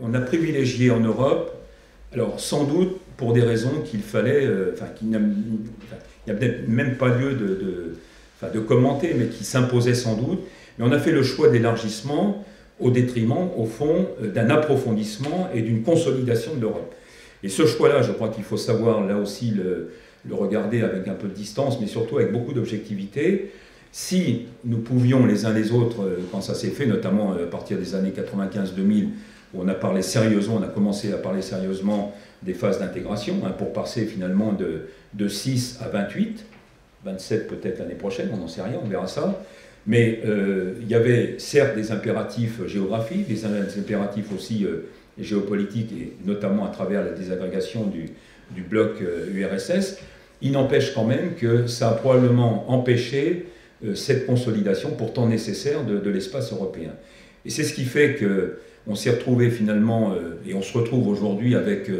on a privilégié en Europe, alors sans doute pour des raisons qu'il fallait, il n'y a peut-être même pas lieu de commenter, mais qui s'imposaient sans doute. Mais on a fait le choix de l'élargissement au détriment, au fond, d'un approfondissement et d'une consolidation de l'Europe. Et ce choix-là, je crois qu'il faut savoir, là aussi, le regarder avec un peu de distance, mais surtout avec beaucoup d'objectivité. Si nous pouvions les uns les autres, quand ça s'est fait, notamment à partir des années 95-2000, où on a parlé sérieusement, on a commencé à parler sérieusement des phases d'intégration, pour passer finalement de 6 à 28, 27 peut-être l'année prochaine, on n'en sait rien, on verra ça. Mais il y avait certes des impératifs géographiques, des impératifs aussi géopolitiques, et notamment à travers la désagrégation du bloc URSS. Il n'empêche quand même que ça a probablement empêché cette consolidation pourtant nécessaire de l'espace européen. Et c'est ce qui fait qu'on s'est retrouvé finalement, et on se retrouve aujourd'hui avec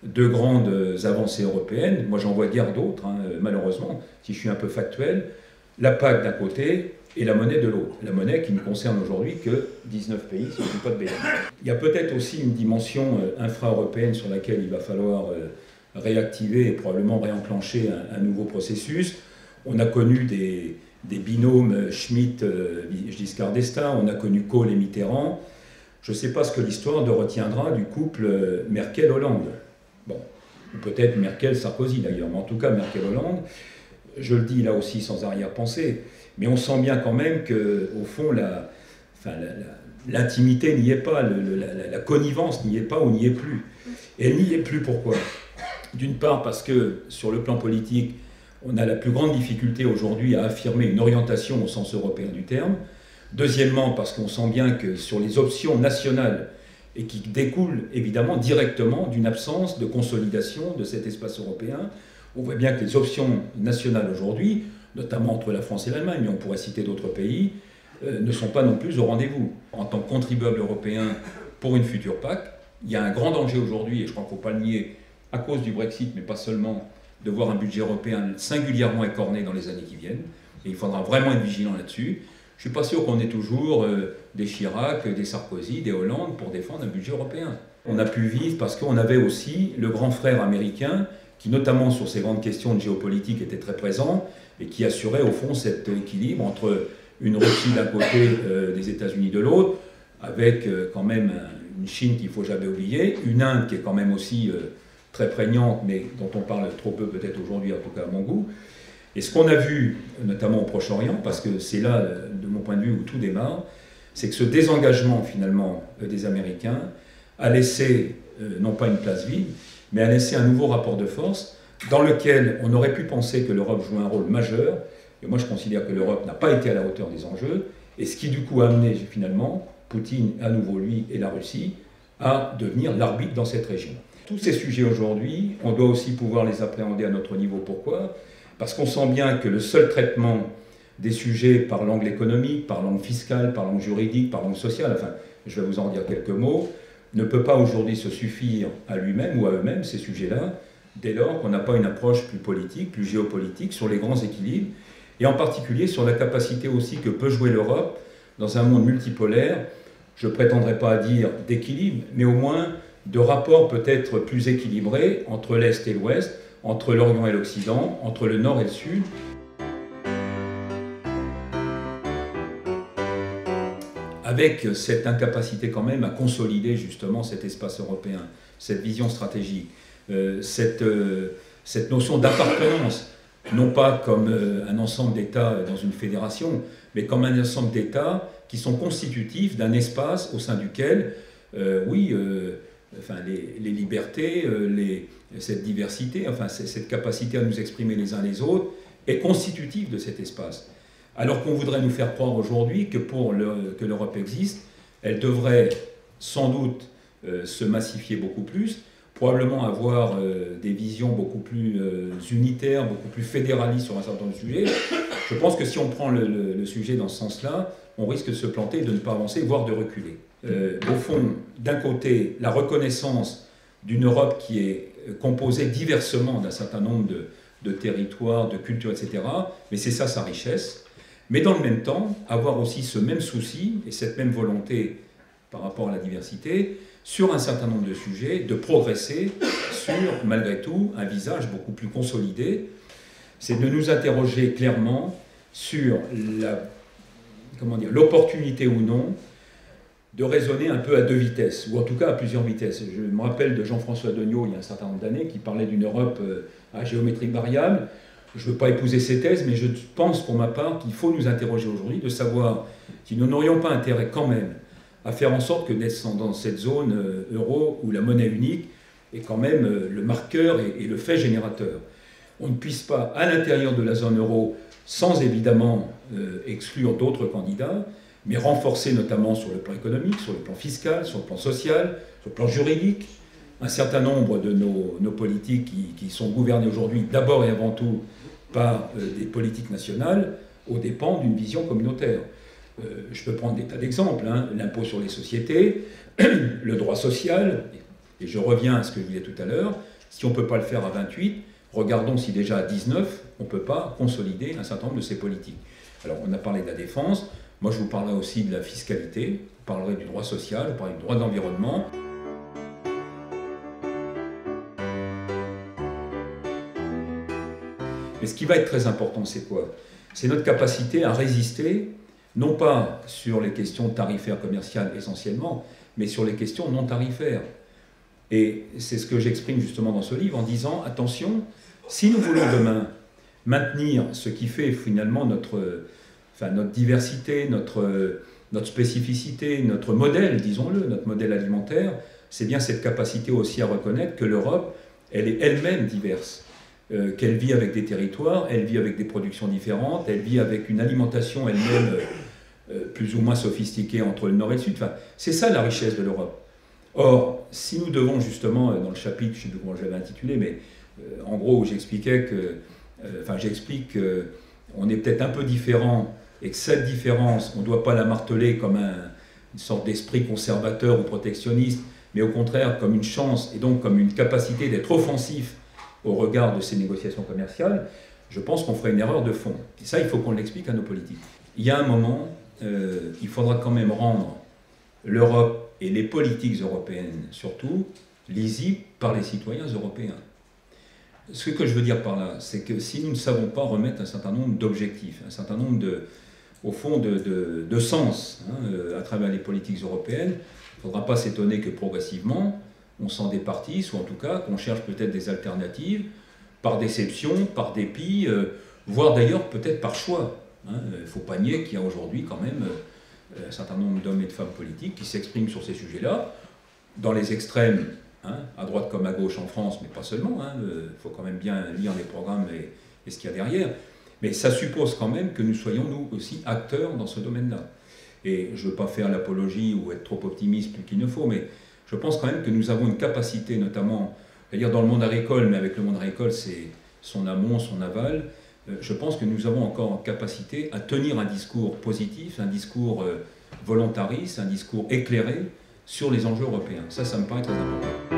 deux grandes avancées européennes. Moi j'en vois guère d'autres, malheureusement, si je suis un peu factuel. La PAC d'un côté et la monnaie de l'autre. La monnaie qui ne concerne aujourd'hui que 19 pays, si je ne dis pas de bêtises. Il y a peut-être aussi une dimension infra-européenne sur laquelle il va falloir réactiver et probablement réenclencher un nouveau processus. On a connu des binômes Schmitt-Giscard d'Estaing, on a connu Kohl et Mitterrand. Je ne sais pas ce que l'histoire retiendra du couple Merkel-Hollande. Bon, ou peut-être Merkel-Sarkozy d'ailleurs, mais en tout cas Merkel-Hollande. Je le dis là aussi sans arrière-pensée, mais on sent bien quand même qu'au fond, l'intimité n'y est pas, la connivence n'y est pas ou n'y est plus. Et elle n'y est plus pourquoi? D'une part parce que sur le plan politique, on a la plus grande difficulté aujourd'hui à affirmer une orientation au sens européen du terme. Deuxièmement parce qu'on sent bien que sur les options nationales, et qui découlent évidemment directement d'une absence de consolidation de cet espace européen, on voit bien que les options nationales aujourd'hui, notamment entre la France et l'Allemagne, mais on pourrait citer d'autres pays, ne sont pas non plus au rendez-vous. En tant que contribuable européen pour une future PAC, il y a un grand danger aujourd'hui, et je crois qu'il ne faut pas le nier, à cause du Brexit, mais pas seulement, de voir un budget européen singulièrement écorné dans les années qui viennent. Et il faudra vraiment être vigilant là-dessus. Je ne suis pas sûr qu'on ait toujours des Chirac, des Sarkozy, des Hollande pour défendre un budget européen. On a pu vivre parce qu'on avait aussi le grand frère américain qui, notamment sur ces grandes questions de géopolitique, était très présent et qui assurait au fond cet équilibre entre une Russie d'un côté, des États-Unis de l'autre, avec quand même une Chine qu'il ne faut jamais oublier, une Inde qui est quand même aussi très prégnante, mais dont on parle trop peu peut-être aujourd'hui, en tout cas à mon goût. Et ce qu'on a vu, notamment au Proche-Orient, parce que c'est là, de mon point de vue, où tout démarre, c'est que ce désengagement, finalement, des Américains a laissé, non pas une place vide, mais a laissé un nouveau rapport de force dans lequel on aurait pu penser que l'Europe joue un rôle majeur. Et moi, je considère que l'Europe n'a pas été à la hauteur des enjeux. Et ce qui, du coup, a amené, finalement, Poutine, à nouveau lui, et la Russie, à devenir l'arbitre dans cette région. Tous ces sujets aujourd'hui, on doit aussi pouvoir les appréhender à notre niveau. Pourquoi ? Parce qu'on sent bien que le seul traitement des sujets par l'angle économique, par l'angle fiscal, par l'angle juridique, par l'angle social, enfin, je vais vous en dire quelques mots, ne peut pas aujourd'hui se suffire à lui-même ou à eux-mêmes, ces sujets-là, dès lors qu'on n'a pas une approche plus politique, plus géopolitique sur les grands équilibres, et en particulier sur la capacité aussi que peut jouer l'Europe dans un monde multipolaire, je ne prétendrai pas à dire d'équilibre, mais au moins de rapports peut-être plus équilibrés entre l'Est et l'Ouest, entre l'Orient et l'Occident, entre le Nord et le Sud. Avec cette incapacité quand même à consolider justement cet espace européen, cette vision stratégique, cette notion d'appartenance, non pas comme un ensemble d'États dans une fédération, mais comme un ensemble d'États qui sont constitutifs d'un espace au sein duquel, les libertés, cette diversité, cette capacité à nous exprimer les uns les autres, est constitutive de cet espace. Alors qu'on voudrait nous faire croire aujourd'hui que pour que l'Europe existe, elle devrait sans doute se massifier beaucoup plus, probablement avoir des visions beaucoup plus unitaires, beaucoup plus fédéralistes sur un certain nombre de sujets. Je pense que si on prend le sujet dans ce sens-là, on risque de se planter, de ne pas avancer, voire de reculer. Au fond, d'un côté, la reconnaissance d'une Europe qui est composée diversement d'un certain nombre de territoires, de cultures, etc. Mais c'est ça sa richesse. Mais dans le même temps, avoir aussi ce même souci et cette même volonté par rapport à la diversité, sur un certain nombre de sujets, de progresser sur, malgré tout, un visage beaucoup plus consolidé. C'est de nous interroger clairement sur l'opportunité ou non de raisonner un peu à deux vitesses, ou en tout cas à plusieurs vitesses. Je me rappelle de Jean-François Degnaud, il y a un certain nombre d'années, qui parlait d'une Europe à géométrie variable. Je ne veux pas épouser ses thèses, mais je pense pour ma part qu'il faut nous interroger aujourd'hui de savoir si nous n'aurions pas intérêt quand même à faire en sorte que dans cette zone euro où la monnaie unique est quand même le marqueur et le fait générateur. On ne puisse pas, à l'intérieur de la zone euro, sans évidemment exclure d'autres candidats, mais renforcer notamment sur le plan économique, sur le plan fiscal, sur le plan social, sur le plan juridique, un certain nombre de nos politiques qui sont gouvernées aujourd'hui d'abord et avant tout par des politiques nationales aux dépens d'une vision communautaire. Je peux prendre des tas d'exemples, hein, l'impôt sur les sociétés, le droit social, et je reviens à ce que je disais tout à l'heure, si on ne peut pas le faire à 28, regardons si déjà à 19, on ne peut pas consolider un certain nombre de ces politiques. Alors on a parlé de la défense, moi je vous parlerai aussi de la fiscalité, je parlerai du droit social, je parlerai du droit de l'environnement. Mais ce qui va être très important, c'est quoi? C'est notre capacité à résister, non pas sur les questions tarifaires commerciales essentiellement, mais sur les questions non tarifaires. Et c'est ce que j'exprime justement dans ce livre en disant, attention, si nous voulons demain maintenir ce qui fait finalement notre diversité, notre spécificité, notre modèle, disons-le, notre modèle alimentaire, c'est bien cette capacité aussi à reconnaître que l'Europe, elle est elle-même diverse. Qu'elle vit avec des territoires, elle vit avec des productions différentes, elle vit avec une alimentation elle-même plus ou moins sophistiquée entre le Nord et le Sud. Enfin, c'est ça la richesse de l'Europe. Or, si nous devons justement, dans le chapitre, je ne sais plus comment je l'avais intitulé, mais en gros, j'expliquais que, j'explique qu'on est peut-être un peu différent et que cette différence, on ne doit pas la marteler comme une sorte d'esprit conservateur ou protectionniste, mais au contraire comme une chance et donc comme une capacité d'être offensif au regard de ces négociations commerciales, je pense qu'on ferait une erreur de fond. Et ça, il faut qu'on l'explique à nos politiques. Il y a un moment, il faudra quand même rendre l'Europe et les politiques européennes, surtout, lisibles par les citoyens européens. Ce que je veux dire par là, c'est que si nous ne savons pas remettre un certain nombre d'objectifs, un certain nombre de sens à travers les politiques européennes, il ne faudra pas s'étonner que progressivement, on s'en départisse, ou en tout cas qu'on cherche peut-être des alternatives, par déception, par dépit, voire d'ailleurs peut-être par choix. Il ne faut pas nier qu'il y a aujourd'hui quand même un certain nombre d'hommes et de femmes politiques qui s'expriment sur ces sujets-là, dans les extrêmes, à droite comme à gauche en France, mais pas seulement. Il faut quand même bien lire les programmes et ce qu'il y a derrière. Mais ça suppose quand même que nous soyons, nous aussi, acteurs dans ce domaine-là. Et je ne veux pas faire l'apologie ou être trop optimiste plus qu'il ne faut, mais je pense quand même que nous avons une capacité, notamment, c'est-à-dire dans le monde agricole, mais avec le monde agricole, c'est son amont, son aval. Je pense que nous avons encore une capacité à tenir un discours positif, un discours volontariste, un discours éclairé sur les enjeux européens. Ça me paraît très important.